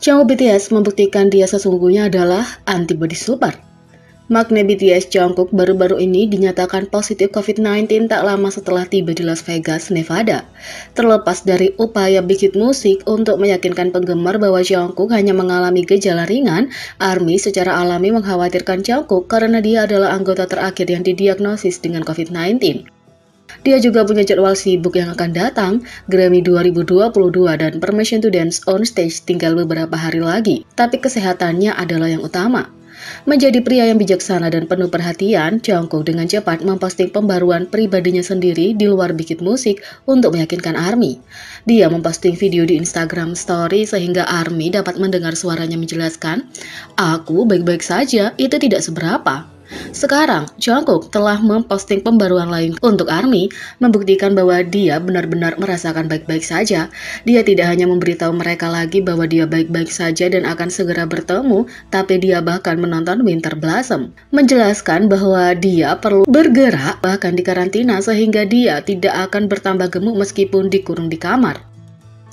Jungkook BTS membuktikan dia sesungguhnya adalah antibody super. Magnet BTS Jungkook baru-baru ini dinyatakan positif COVID-19 tak lama setelah tiba di Las Vegas, Nevada. Terlepas dari upaya Big Hit Music untuk meyakinkan penggemar bahwa Jungkook hanya mengalami gejala ringan, ARMY secara alami mengkhawatirkan Jungkook karena dia adalah anggota terakhir yang didiagnosis dengan COVID-19. Dia juga punya jadwal sibuk yang akan datang, Grammy 2022 dan Permission to Dance on Stage tinggal beberapa hari lagi, tapi kesehatannya adalah yang utama. Menjadi pria yang bijaksana dan penuh perhatian, Jungkook dengan cepat memposting pembaruan pribadinya sendiri di luar Big Hit Music untuk meyakinkan ARMY. Dia memposting video di Instagram Story sehingga ARMY dapat mendengar suaranya menjelaskan, "Aku baik-baik saja, itu tidak seberapa." Sekarang, Jungkook telah memposting pembaruan lain untuk ARMY, membuktikan bahwa dia benar-benar merasakan baik-baik saja. Dia tidak hanya memberitahu mereka lagi bahwa dia baik-baik saja dan akan segera bertemu, tapi dia bahkan menonton Winter Blossom, menjelaskan bahwa dia perlu bergerak bahkan di karantina sehingga dia tidak akan bertambah gemuk meskipun dikurung di kamar.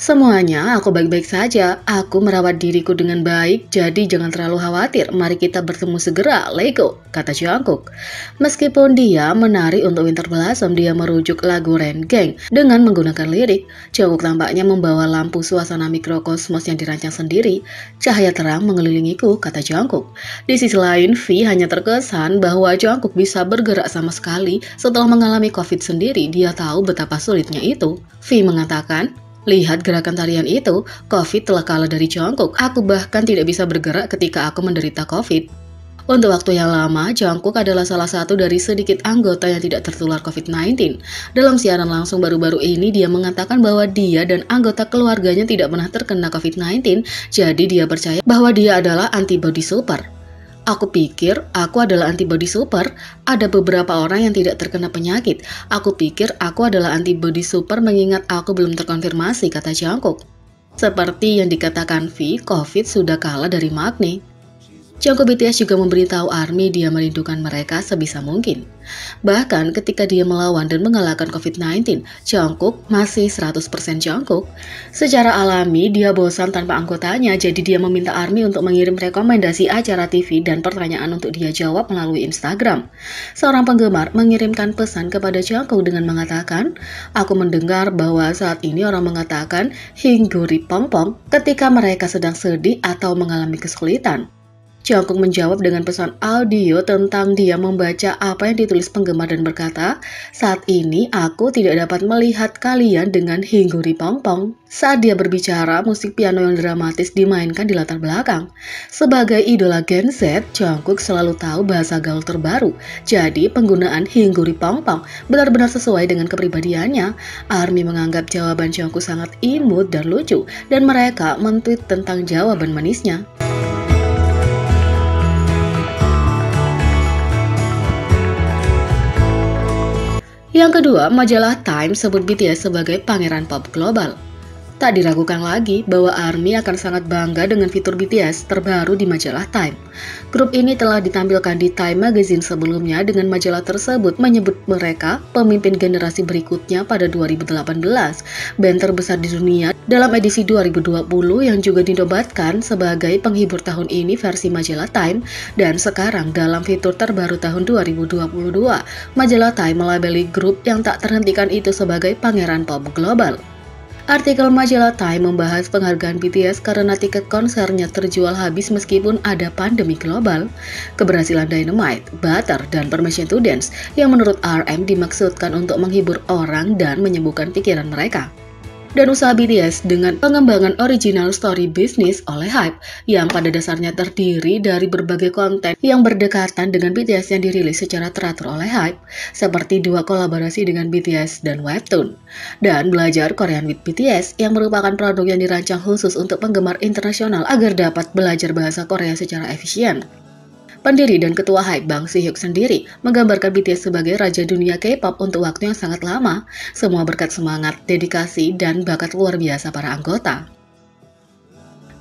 "Semuanya aku baik-baik saja, aku merawat diriku dengan baik, jadi jangan terlalu khawatir, mari kita bertemu segera, Lego," kata Jungkook. Meskipun dia menari untuk Winter Blossom, dia merujuk lagu Rain Gang dengan menggunakan lirik. Jungkook tampaknya membawa lampu suasana mikrokosmos yang dirancang sendiri. "Cahaya terang mengelilingiku," kata Jungkook. Di sisi lain, V hanya terkesan bahwa Jungkook bisa bergerak sama sekali setelah mengalami COVID sendiri, dia tahu betapa sulitnya itu. V mengatakan, "Lihat gerakan tarian itu, COVID telah kalah dari Jungkook. Aku bahkan tidak bisa bergerak ketika aku menderita COVID." Untuk waktu yang lama, Jungkook adalah salah satu dari sedikit anggota yang tidak tertular COVID-19. Dalam siaran langsung baru-baru ini, dia mengatakan bahwa dia dan anggota keluarganya tidak pernah terkena COVID-19, jadi dia percaya bahwa dia adalah antibody super. "Aku pikir aku adalah antibody super. Ada beberapa orang yang tidak terkena penyakit. Aku pikir aku adalah antibody super mengingat aku belum terkonfirmasi," kata Jungkook. Seperti yang dikatakan V, COVID sudah kalah dari Magnet. Jungkook BTS juga memberitahu ARMY dia merindukan mereka sebisa mungkin. Bahkan ketika dia melawan dan mengalahkan COVID-19, Jungkook masih 100% Jungkook. Secara alami, dia bosan tanpa anggotanya, jadi dia meminta ARMY untuk mengirim rekomendasi acara TV dan pertanyaan untuk dia jawab melalui Instagram. Seorang penggemar mengirimkan pesan kepada Jungkook dengan mengatakan, "Aku mendengar bahwa saat ini orang mengatakan Hingguri Pongpong ketika mereka sedang sedih atau mengalami kesulitan." Jungkook menjawab dengan pesan audio tentang dia membaca apa yang ditulis penggemar dan berkata, "Saat ini aku tidak dapat melihat kalian dengan Hingguri Pongpong." Saat dia berbicara, musik piano yang dramatis dimainkan di latar belakang. Sebagai idola Gen Z, Jungkook selalu tahu bahasa gaul terbaru. Jadi penggunaan Hingguri Pongpong benar-benar sesuai dengan kepribadiannya. ARMY menganggap jawaban Jungkook sangat imut dan lucu, dan mereka men-tweet tentang jawaban manisnya. Yang kedua, majalah Time sebut BTS sebagai pangeran pop global. Tak diragukan lagi bahwa ARMY akan sangat bangga dengan fitur BTS terbaru di majalah Time. Grup ini telah ditampilkan di Time Magazine sebelumnya dengan majalah tersebut menyebut mereka pemimpin generasi berikutnya pada 2018, band terbesar di dunia dalam edisi 2020 yang juga dinobatkan sebagai penghibur tahun ini versi majalah Time, dan sekarang dalam fitur terbaru tahun 2022, majalah Time melabeli grup yang tak terhentikan itu sebagai pangeran pop global. Artikel majalah Time membahas penghargaan BTS karena tiket konsernya terjual habis meskipun ada pandemi global, keberhasilan Dynamite, Butter, dan Permission to Dance yang menurut RM dimaksudkan untuk menghibur orang dan menyembuhkan pikiran mereka. Dan usaha BTS dengan pengembangan original story bisnis oleh HYBE yang pada dasarnya terdiri dari berbagai konten yang berdekatan dengan BTS yang dirilis secara teratur oleh HYBE, seperti 2 kolaborasi dengan BTS dan Webtoon, dan belajar Korean with BTS yang merupakan produk yang dirancang khusus untuk penggemar internasional agar dapat belajar bahasa Korea secara efisien. Pendiri dan ketua HYBE Bang Si-hyuk sendiri menggambarkan BTS sebagai raja dunia K-pop untuk waktu yang sangat lama, semua berkat semangat, dedikasi, dan bakat luar biasa para anggota.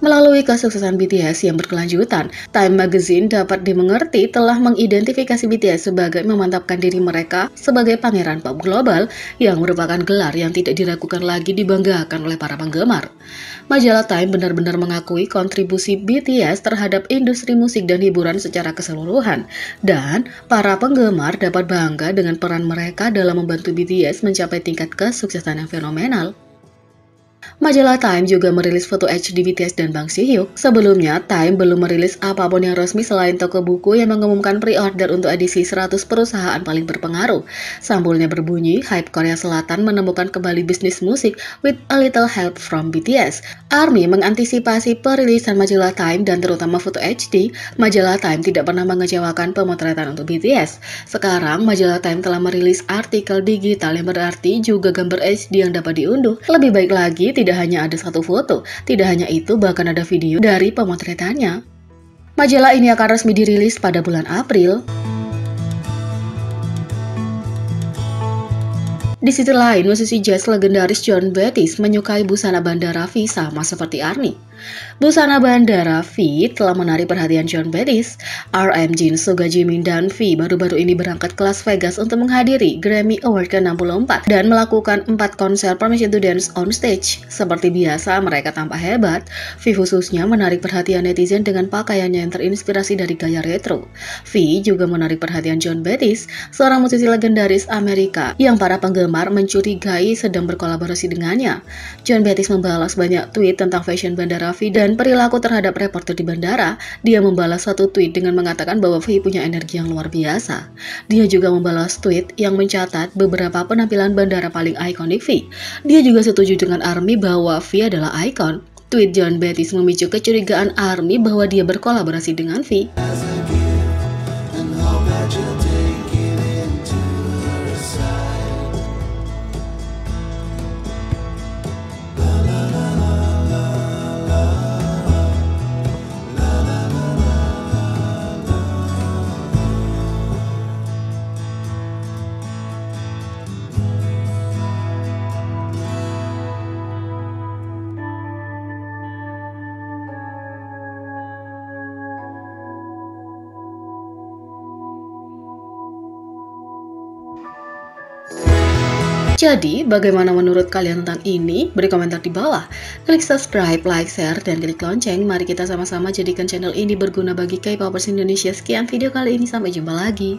Melalui kesuksesan BTS yang berkelanjutan, Time Magazine dapat dimengerti telah mengidentifikasi BTS sebagai memantapkan diri mereka sebagai pangeran pop global yang merupakan gelar yang tidak diragukan lagi dibanggakan oleh para penggemar. Majalah Time benar-benar mengakui kontribusi BTS terhadap industri musik dan hiburan secara keseluruhan, dan para penggemar dapat bangga dengan peran mereka dalam membantu BTS mencapai tingkat kesuksesan yang fenomenal. Majalah Time juga merilis foto HD BTS dan Bang Si-hyuk. Sebelumnya, Time belum merilis apapun yang resmi selain toko buku yang mengumumkan pre-order untuk edisi 100 perusahaan paling berpengaruh. Sampulnya berbunyi, Hype Korea Selatan menemukan kembali bisnis musik with a little help from BTS. ARMY mengantisipasi perilisan majalah Time dan terutama foto HD, majalah Time tidak pernah mengecewakan pemotretan untuk BTS. Sekarang, majalah Time telah merilis artikel digital yang berarti juga gambar HD yang dapat diunduh. Lebih baik lagi, tidak hanya ada satu foto, tidak hanya itu bahkan ada video dari pemotretannya. Majalah ini akan resmi dirilis pada bulan April. Di sisi lain, musisi jazz legendaris Jon Batiste menyukai busana bandara V sama seperti ARMY. Busana bandara V telah menarik perhatian Jon Batiste. RM, Jin, Suga, Jimin, dan V baru-baru ini berangkat ke Las Vegas untuk menghadiri Grammy Award ke-64 dan melakukan 4 konser Permission to Dance on Stage. Seperti biasa, mereka tampak hebat. V khususnya menarik perhatian netizen dengan pakaiannya yang terinspirasi dari gaya retro. V juga menarik perhatian Jon Batiste, seorang musisi legendaris Amerika yang para penggemar mencurigai sedang berkolaborasi dengannya. Jon Batiste membalas banyak tweet tentang fashion bandara V dan perilaku terhadap reporter di bandara. Dia membalas satu tweet dengan mengatakan bahwa V punya energi yang luar biasa. Dia juga membalas tweet yang mencatat beberapa penampilan bandara paling ikonik V. Dia juga setuju dengan ARMY bahwa V adalah ikon. Tweet Jon Batiste memicu kecurigaan ARMY bahwa dia berkolaborasi dengan V. Jadi, bagaimana menurut kalian tentang ini? Beri komentar di bawah. Klik subscribe, like, share, dan klik lonceng. Mari kita sama-sama jadikan channel ini berguna bagi K-popers Indonesia. Sekian video kali ini, sampai jumpa lagi.